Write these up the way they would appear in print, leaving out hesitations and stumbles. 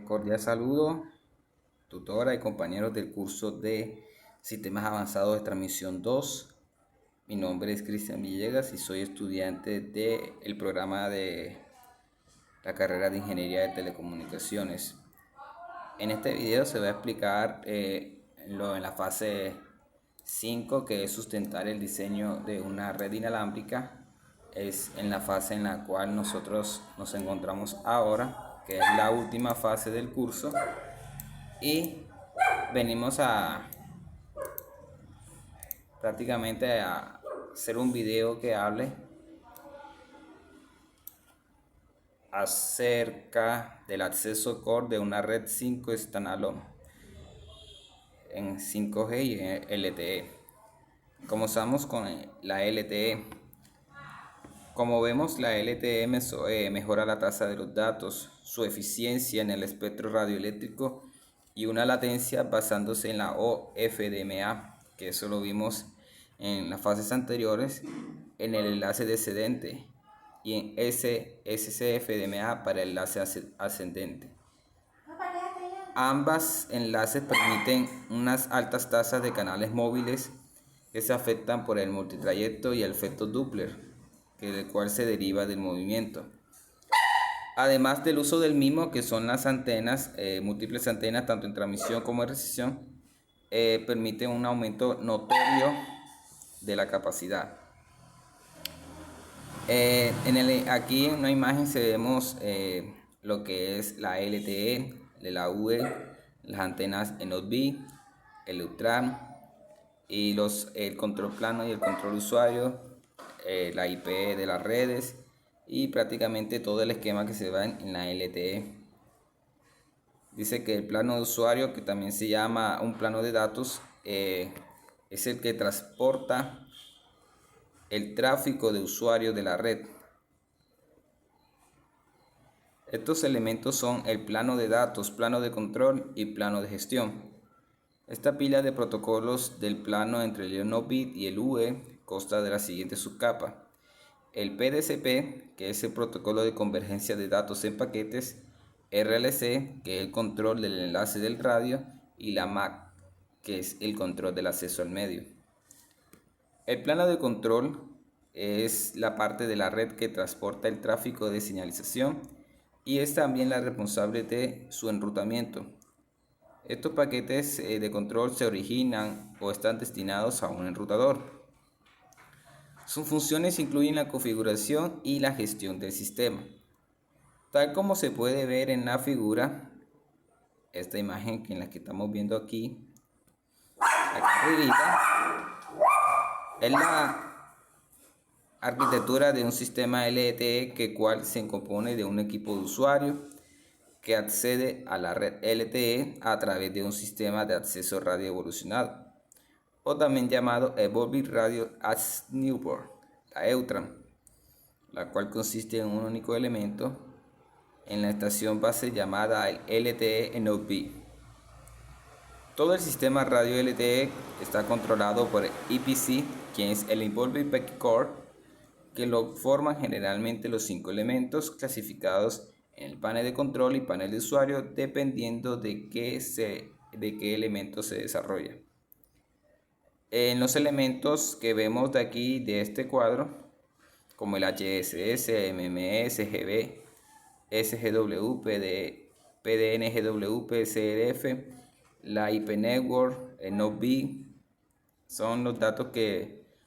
Cordial saludo, tutora y compañeros del curso de Sistemas Avanzados de Transmisión 2. Mi nombre es Cristian Villegas y soy estudiante del programa de la carrera de Ingeniería de Telecomunicaciones. En este video se va a explicar en la fase 5, que es sustentar el diseño de una red inalámbrica. Es en la fase en la cual nosotros nos encontramos ahora, que es la última fase del curso, y venimos a prácticamente a hacer un video que hable acerca del acceso core de una red 5 standalone en 5G y en LTE. Comenzamos con la LTE. Como vemos, la LTE mejora la tasa de los datos, su eficiencia en el espectro radioeléctrico y una latencia basándose en la OFDMA, que eso lo vimos en las fases anteriores, en el enlace descendente, y en SCFDMA para el enlace ascendente. Ambas enlaces permiten unas altas tasas de canales móviles que se afectan por el multitrayecto y el efecto Doppler, del cual se deriva del movimiento. Además del uso del mismo, que son las antenas, múltiples antenas, tanto en transmisión como en recepción, permite un aumento notorio de la capacidad. Aquí en una imagen se vemos lo que es la LTE, la UE, las antenas NOV, el UTRAN y el control plano y el control usuario, la IP de las redes y prácticamente todo el esquema que se va en la LTE. Dice que el plano de usuario, que también se llama un plano de datos, es el que transporta el tráfico de usuarios de la red. Estos elementos son el plano de datos, plano de control y plano de gestión. Esta pila de protocolos del plano entre el NOV y el UE consta de la siguiente subcapa: el PDCP, que es el protocolo de convergencia de datos en paquetes; RLC, que es el control del enlace del radio; y la MAC, que es el control del acceso al medio. El plano de control es la parte de la red que transporta el tráfico de señalización y es también la responsable de su enrutamiento. Estos paquetes de control se originan o están destinados a un enrutador. Sus funciones incluyen la configuración y la gestión del sistema. Tal como se puede ver en la figura, esta imagen en la que estamos viendo aquí arribita, es la arquitectura de un sistema LTE cual se compone de un equipo de usuario que accede a la red LTE a través de un sistema de acceso radio evolucionado, o también llamado Evolving Radio Access Network, la EUTRAN, la cual consiste en un único elemento en la estación base llamada el LTE NOV. Todo el sistema radio LTE está controlado por EPC, quien es el Evolving Packet Core, que lo forman generalmente los 5 elementos clasificados en el panel de control y panel de usuario, dependiendo de qué elemento se desarrolla. En los elementos que vemos de aquí, de este cuadro, como el HSS, MMS, GB, SGW, PDNGW, PCDF, la IP Network, el NOV, son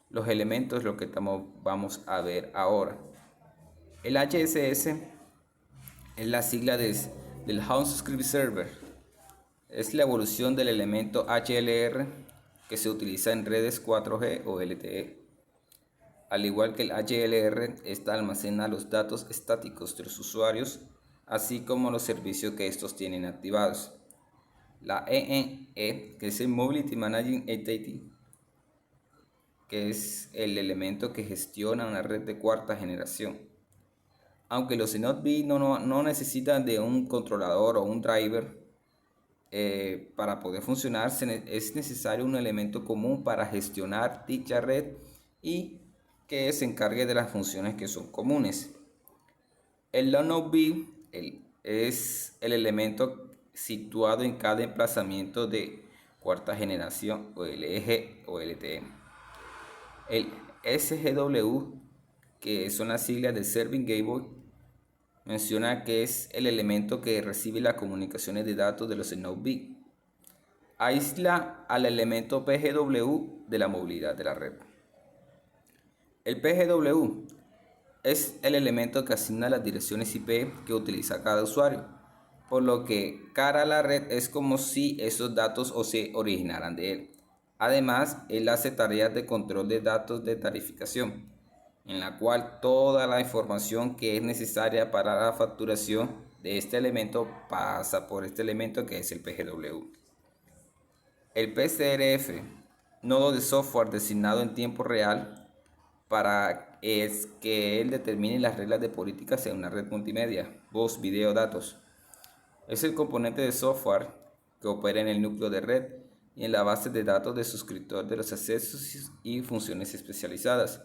los elementos lo que vamos a ver ahora. El HSS es la sigla del House Script Server. Es la evolución del elemento HLR que se utiliza en redes 4G o LTE. Al igual que el HLR, esta almacena los datos estáticos de los usuarios, así como los servicios que estos tienen activados. La ENE, que es el Mobility Managing Entity, que es el elemento que gestiona una red de cuarta generación. Aunque los NOV no necesitan de un controlador o un driver para poder funcionar, es necesario un elemento común para gestionar dicha red y que se encargue de las funciones que son comunes. El NOV, es el elemento situado en cada emplazamiento de cuarta generación o el eje o LTE. El SGW, que son las siglas de Serving Gateway, menciona que es el elemento que recibe las comunicaciones de datos de los Node bit. Aísla al elemento PGW de la movilidad de la red. El PGW es el elemento que asigna las direcciones IP que utiliza cada usuario, por lo que cara a la red es como si esos datos se originaran de él. Además, él hace tareas de control de datos de tarificación, en la cual toda la información que es necesaria para la facturación de este elemento pasa por este elemento que es el PGW. El PCRF, nodo de software designado en tiempo real para que él determine las reglas de políticas en una red multimedia, voz, video, datos. Es el componente de software que opera en el núcleo de red y en la base de datos de suscriptor de los accesos y funciones especializadas,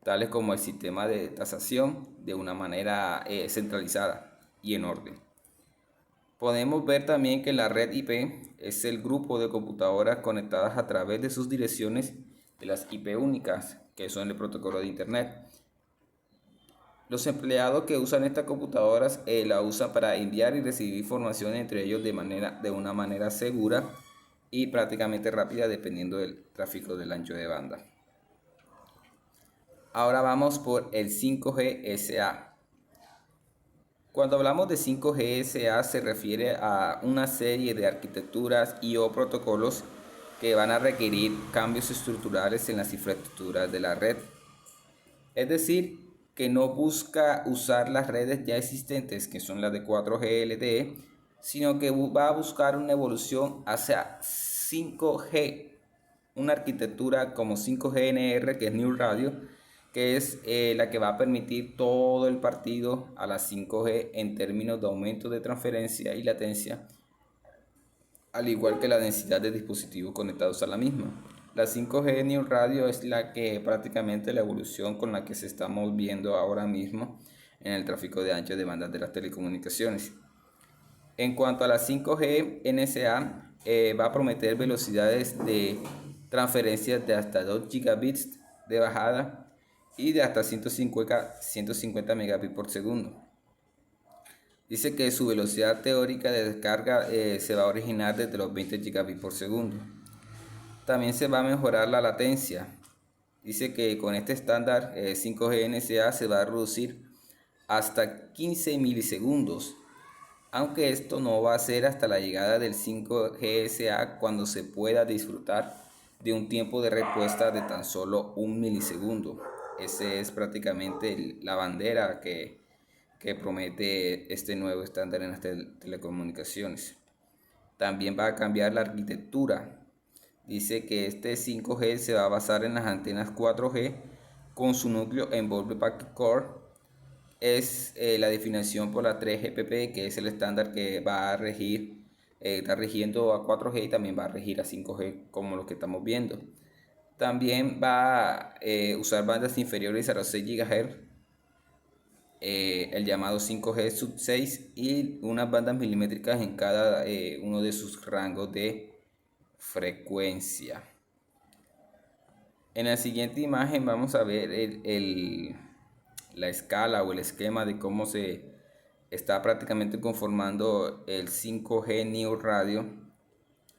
tales como el sistema de tasación de una manera centralizada y en orden. Podemos ver también que la red IP es el grupo de computadoras conectadas a través de sus direcciones de las IP únicas, que son el protocolo de Internet. Los empleados que usan estas computadoras la usan para enviar y recibir información entre ellos de una manera segura y prácticamente rápida dependiendo del tráfico del ancho de banda. Ahora vamos por el 5G SA. Cuando hablamos de 5G SA se refiere a una serie de arquitecturas o protocolos que van a requerir cambios estructurales en las infraestructuras de la red. Es decir, que no busca usar las redes ya existentes, que son las de 4G LTE, sino que va a buscar una evolución hacia 5G, una arquitectura como 5GNR, que es New Radio, que es la que va a permitir todo el partido a la 5G en términos de aumento de transferencia y latencia, al igual que la densidad de dispositivos conectados a la misma. La 5G New Radio es la que prácticamente la evolución con la que se estamos viendo ahora mismo en el tráfico de ancho de banda de las telecomunicaciones. En cuanto a la 5G NSA, va a prometer velocidades de transferencia de hasta 2 gigabits de bajada y de hasta 150 megabits por segundo. Dice que su velocidad teórica de descarga se va a originar desde los 20 gigabits por segundo. También se va a mejorar la latencia. Dice que con este estándar 5G NSA se va a reducir hasta 15 milisegundos, aunque esto no va a ser hasta la llegada del 5G SA cuando se pueda disfrutar de un tiempo de respuesta de tan solo 1 milisegundo. Esa es prácticamente la bandera que promete este nuevo estándar en las telecomunicaciones. También va a cambiar la arquitectura. Dice que este 5G se va a basar en las antenas 4G con su núcleo Envolved Packet Core. Es la definición por la 3GPP, que es el estándar que va a regir, está rigiendo a 4G y también va a regir a 5G como lo que estamos viendo. También va a usar bandas inferiores a los 6 GHz, el llamado 5G sub 6 y unas bandas milimétricas en cada uno de sus rangos de frecuencia. En la siguiente imagen vamos a ver la escala o el esquema de cómo se está prácticamente conformando el 5G New Radio,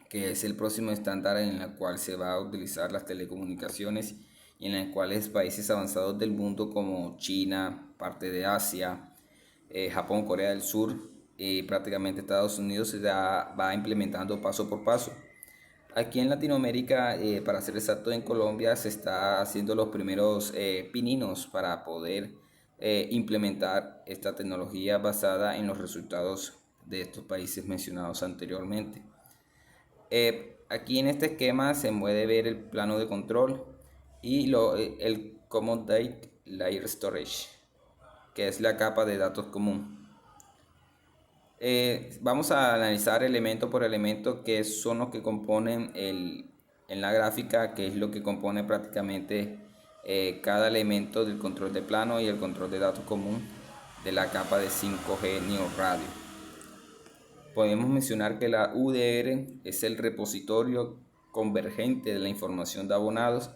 que es el próximo estándar en el cual se va a utilizar las telecomunicaciones y en el cual países avanzados del mundo como China, parte de Asia, Japón, Corea del Sur y prácticamente Estados Unidos se va implementando paso por paso. Aquí en Latinoamérica, para ser exacto en Colombia, se está haciendo los primeros pininos para poder implementar esta tecnología basada en los resultados de estos países mencionados anteriormente. Aquí en este esquema se puede ver el plano de control y el Common Data Layer Storage, que es la capa de datos común. Vamos a analizar elemento por elemento que son los que componen en la gráfica, que es lo que compone prácticamente cada elemento del control de plano y el control de datos común de la capa de 5G New Radio. Podemos mencionar que la UDR es el repositorio convergente de la información de abonados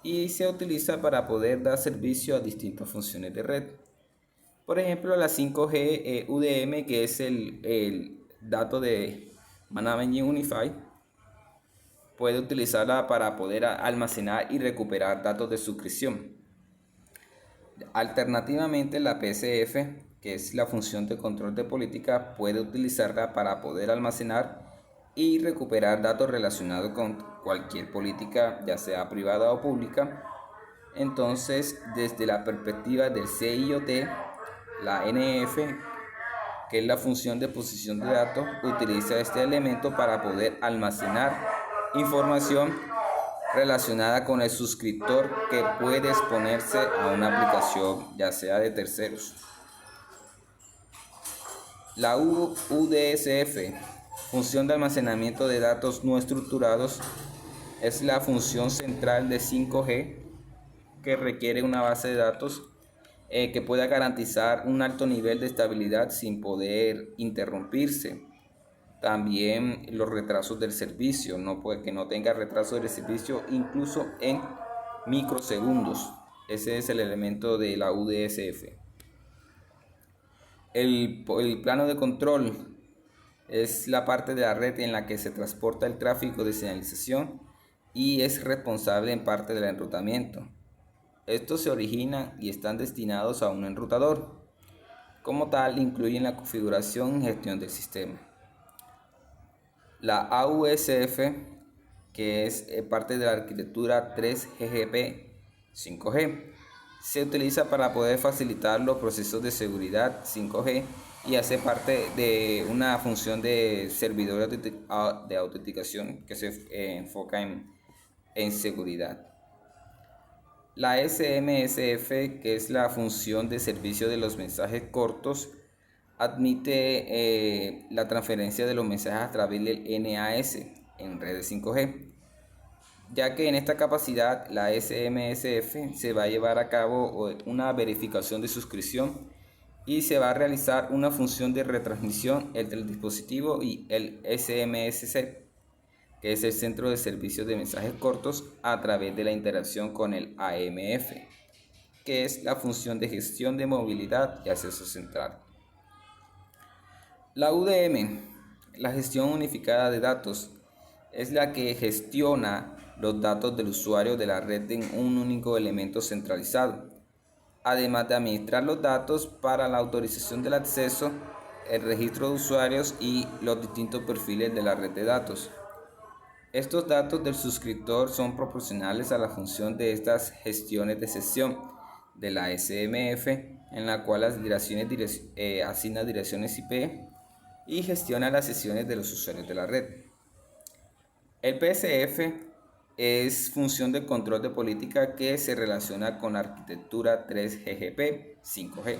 y se utiliza para poder dar servicio a distintas funciones de red. Por ejemplo, la 5G UDM, que es el dato de Management Unified, puede utilizarla para poder almacenar y recuperar datos de suscripción. Alternativamente, la PSF, que es la función de control de política, puede utilizarla para poder almacenar y recuperar datos relacionados con cualquier política, ya sea privada o pública. Entonces, desde la perspectiva del CIOT, la NF, que es la función de posición de datos, utiliza este elemento para poder almacenar información relacionada con el suscriptor que puede exponerse a una aplicación, ya sea de terceros. La UDSF, función de almacenamiento de datos no estructurados, es la función central de 5G que requiere una base de datos que pueda garantizar un alto nivel de estabilidad sin poder interrumpirse. También los retrasos del servicio, que no tenga retraso del servicio incluso en microsegundos. Ese es el elemento de la UDSF. El plano de control es la parte de la red en la que se transporta el tráfico de señalización y es responsable en parte del enrutamiento. Estos se originan y están destinados a un enrutador. Como tal, incluyen la configuración y gestión del sistema. La AUSF, que es parte de la arquitectura 3GPP 5G, se utiliza para poder facilitar los procesos de seguridad 5G y hace parte de una función de servidor de autenticación que se enfoca en seguridad. La SMSF, que es la función de servicio de los mensajes cortos, admite la transferencia de los mensajes a través del NAS en redes 5G, ya que en esta capacidad la SMSF se va a llevar a cabo una verificación de suscripción y se va a realizar una función de retransmisión entre el dispositivo y el SMSC, que es el centro de servicios de mensajes cortos, a través de la interacción con el AMF, que es la función de gestión de movilidad y acceso central. La UDM, la gestión unificada de datos, es la que gestiona los datos del usuario de la red en un único elemento centralizado, además de administrar los datos para la autorización del acceso, el registro de usuarios y los distintos perfiles de la red de datos. Estos datos del suscriptor son proporcionales a la función de estas gestiones de sesión de la SMF, en la cual las asigna direcciones IP y gestiona las sesiones de los usuarios de la red. El PSF es función de control de política que se relaciona con la arquitectura 3GPP 5G.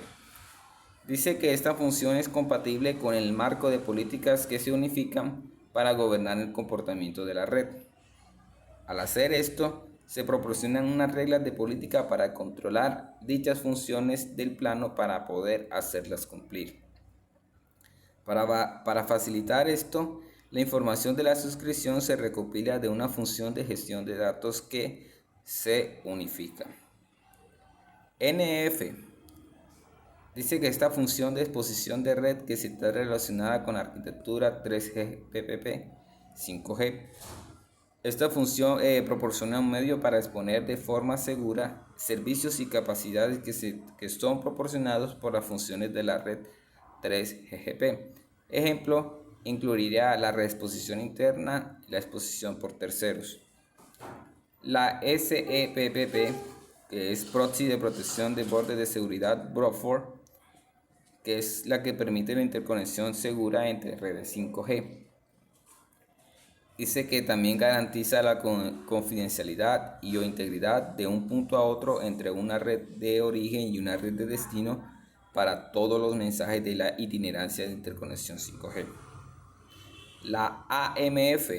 Dice que esta función es compatible con el marco de políticas que se unifican para gobernar el comportamiento de la red. Al hacer esto, se proporcionan unas reglas de política para controlar dichas funciones del plano para poder hacerlas cumplir. Para facilitar esto, la información de la suscripción se recopila de una función de gestión de datos que se unifica. NF dice que esta función de exposición de red que se está relacionada con la arquitectura 3GPP 5G. Esta función proporciona un medio para exponer de forma segura servicios y capacidades que son proporcionados por las funciones de la red 3GPP. Ejemplo, incluiría la reexposición interna y la exposición por terceros. La SEPPP, que es Proxy de Protección de Bordes de Seguridad Buffer, que es la que permite la interconexión segura entre redes 5G. Dice que también garantiza la confidencialidad y o integridad de un punto a otro entre una red de origen y una red de destino para todos los mensajes de la itinerancia de interconexión 5G. La AMF,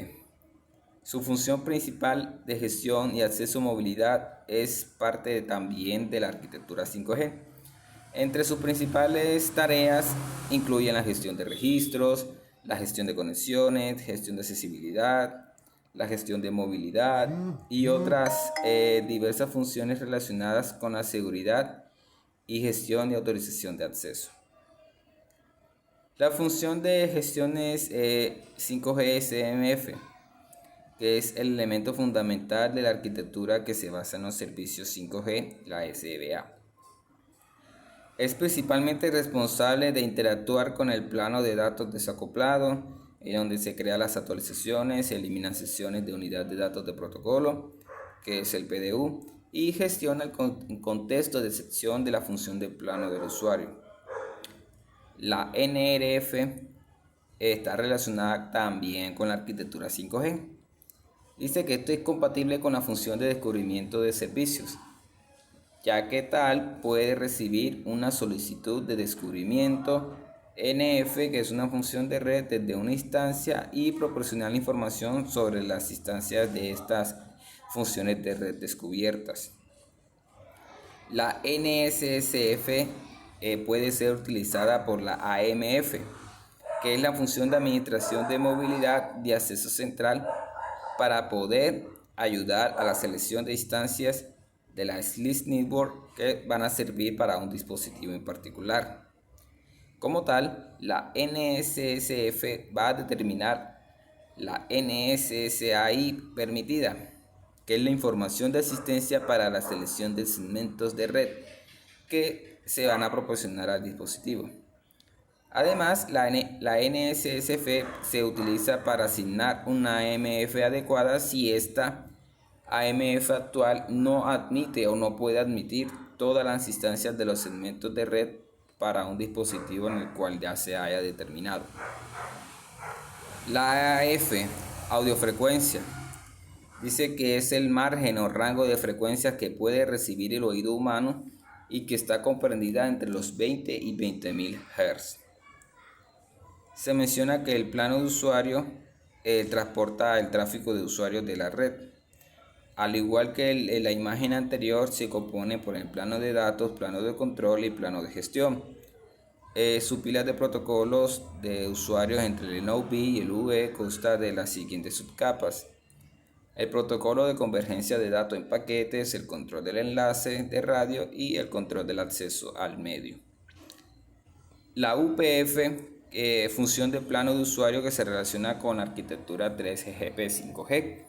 su función principal de gestión y acceso a movilidad, es parte también de la arquitectura 5G. Entre sus principales tareas incluyen la gestión de registros, la gestión de conexiones, gestión de accesibilidad, la gestión de movilidad y otras diversas funciones relacionadas con la seguridad y gestión y autorización de acceso. La función de gestión es 5G SMF, que es el elemento fundamental de la arquitectura que se basa en los servicios 5G, la SBA. Es principalmente responsable de interactuar con el plano de datos desacoplado, en donde se crean las actualizaciones, se eliminan sesiones de unidad de datos de protocolo, que es el PDU, y gestiona el contexto de sección de la función de plano del usuario. La NRF está relacionada también con la arquitectura 5G. Dice que esto es compatible con la función de descubrimiento de servicios, ya que tal puede recibir una solicitud de descubrimiento NF, que es una función de red desde una instancia, y proporcionar información sobre las instancias de estas funciones de red descubiertas. La NSSF puede ser utilizada por la AMF, que es la función de administración de movilidad de acceso central, para poder ayudar a la selección de instancias de la Slice Network que van a servir para un dispositivo en particular. Como tal, la NSSF va a determinar la NSSAI permitida, que es la información de asistencia para la selección de segmentos de red que se van a proporcionar al dispositivo. Además, la NSSF se utiliza para asignar una AMF adecuada si esta AMF actual no admite o no puede admitir todas las instancias de los segmentos de red para un dispositivo en el cual ya se haya determinado. La AF, audiofrecuencia, dice que es el margen o rango de frecuencias que puede recibir el oído humano y que está comprendida entre los 20 y 20.000 Hz. Se menciona que el plano de usuario transporta el tráfico de usuarios de la red. Al igual que la imagen anterior, se compone por el plano de datos, plano de control y plano de gestión. Su pila de protocolos de usuarios entre el NOV y el UV consta de las siguientes subcapas: el protocolo de convergencia de datos en paquetes, el control del enlace de radio y el control del acceso al medio. La UPF, función de plano de usuario que se relaciona con la arquitectura 3GPP5G.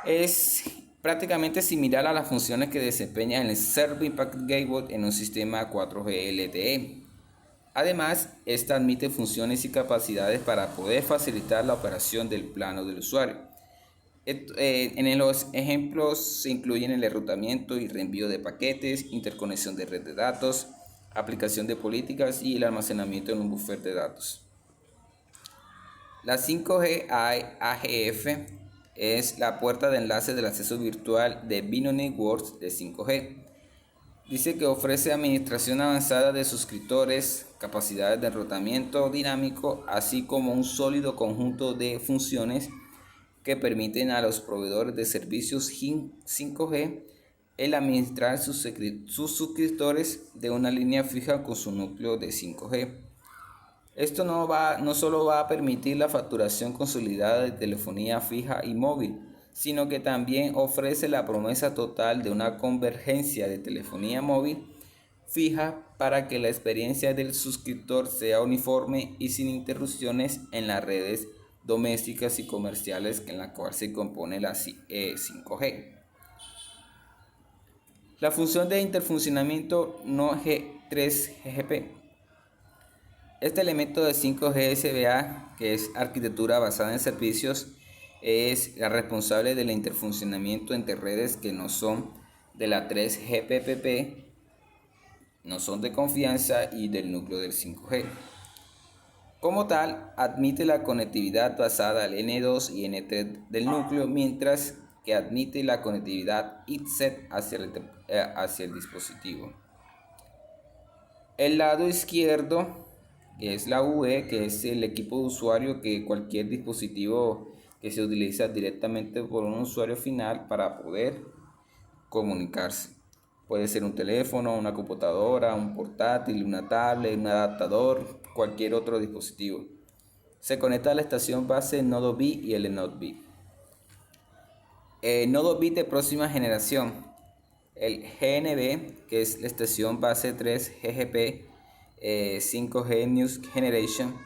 Es prácticamente similar a las funciones que desempeña el Service Packet Gateway en un sistema 4G LTE. Además, esta admite funciones y capacidades para poder facilitar la operación del plano del usuario. En los ejemplos se incluyen el enrutamiento y reenvío de paquetes, interconexión de red de datos, aplicación de políticas y el almacenamiento en un buffer de datos. La 5G AGF es la puerta de enlace del acceso virtual de Vino Networks de 5G. Dice que ofrece administración avanzada de suscriptores, capacidades de enrutamiento dinámico, así como un sólido conjunto de funciones que permiten a los proveedores de servicios 5G el administrar sus suscriptores de una línea fija con su núcleo de 5G. Esto no solo va a permitir la facturación consolidada de telefonía fija y móvil, sino que también ofrece la promesa total de una convergencia de telefonía móvil fija para que la experiencia del suscriptor sea uniforme y sin interrupciones en las redes domésticas y comerciales en la cual se compone la 5G. La función de interfuncionamiento no 3GPP. Este elemento de 5G SBA, que es arquitectura basada en servicios, es la responsable del interfuncionamiento entre redes que no son de la 3GPP, no son de confianza y del núcleo del 5G. Como tal, admite la conectividad basada al N2 y N3 del núcleo, mientras que admite la conectividad ITSET hacia el dispositivo. El lado izquierdo, que es la UE, que es el equipo de usuario, que cualquier dispositivo que se utiliza directamente por un usuario final para poder comunicarse. Puede ser un teléfono, una computadora, un portátil, una tablet, un adaptador, cualquier otro dispositivo. Se conecta a la estación base Nodo B y el Node B. Nodo B de próxima generación. El GNB, que es la estación base 3 GGP 5G New Generation,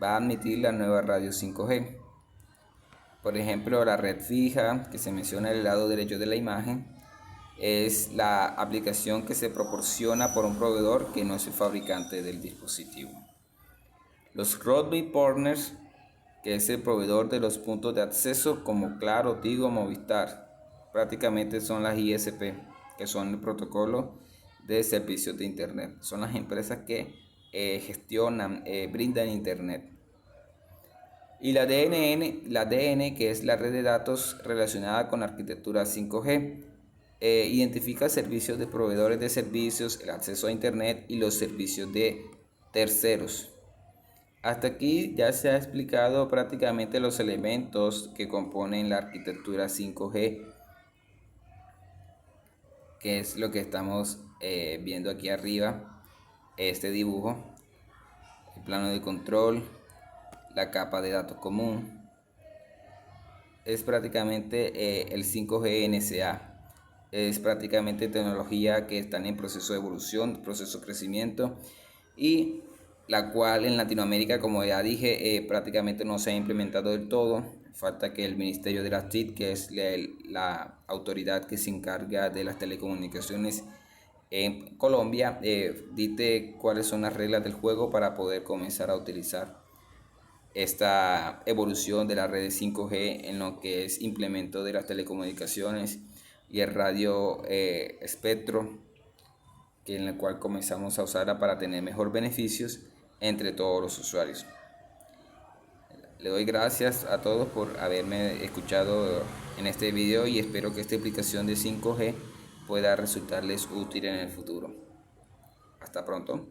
va a admitir la nueva radio 5G. Por ejemplo, la red fija, que se menciona en el lado derecho de la imagen, es la aplicación que se proporciona por un proveedor que no es el fabricante del dispositivo. Los Roadway Partners, que es el proveedor de los puntos de acceso como Claro, Tigo, Movistar, prácticamente son las ISP, que son el protocolo de servicios de Internet. Son las empresas que gestionan, brindan Internet. Y la DN, que es la red de datos relacionada con arquitectura 5G, identifica servicios de proveedores de servicios, el acceso a Internet y los servicios de terceros. Hasta aquí ya se ha explicado prácticamente los elementos que componen la arquitectura 5G, que es lo que estamos viendo aquí arriba, este dibujo, el plano de control, la capa de datos común. Es prácticamente el 5G NSA. Es prácticamente tecnología que están en proceso de evolución, proceso de crecimiento, y la cual en Latinoamérica, como ya dije, prácticamente no se ha implementado del todo. Falta que el Ministerio de las TIC, que es la autoridad que se encarga de las telecomunicaciones en Colombia, dicte cuáles son las reglas del juego para poder comenzar a utilizar esta evolución de la red 5G en lo que es implemento de las telecomunicaciones y el radio espectro, que en el cual comenzamos a usarla para tener mejor beneficios entre todos los usuarios. Le doy gracias a todos por haberme escuchado en este video y espero que esta explicación de 5G pueda resultarles útil en el futuro. Hasta pronto.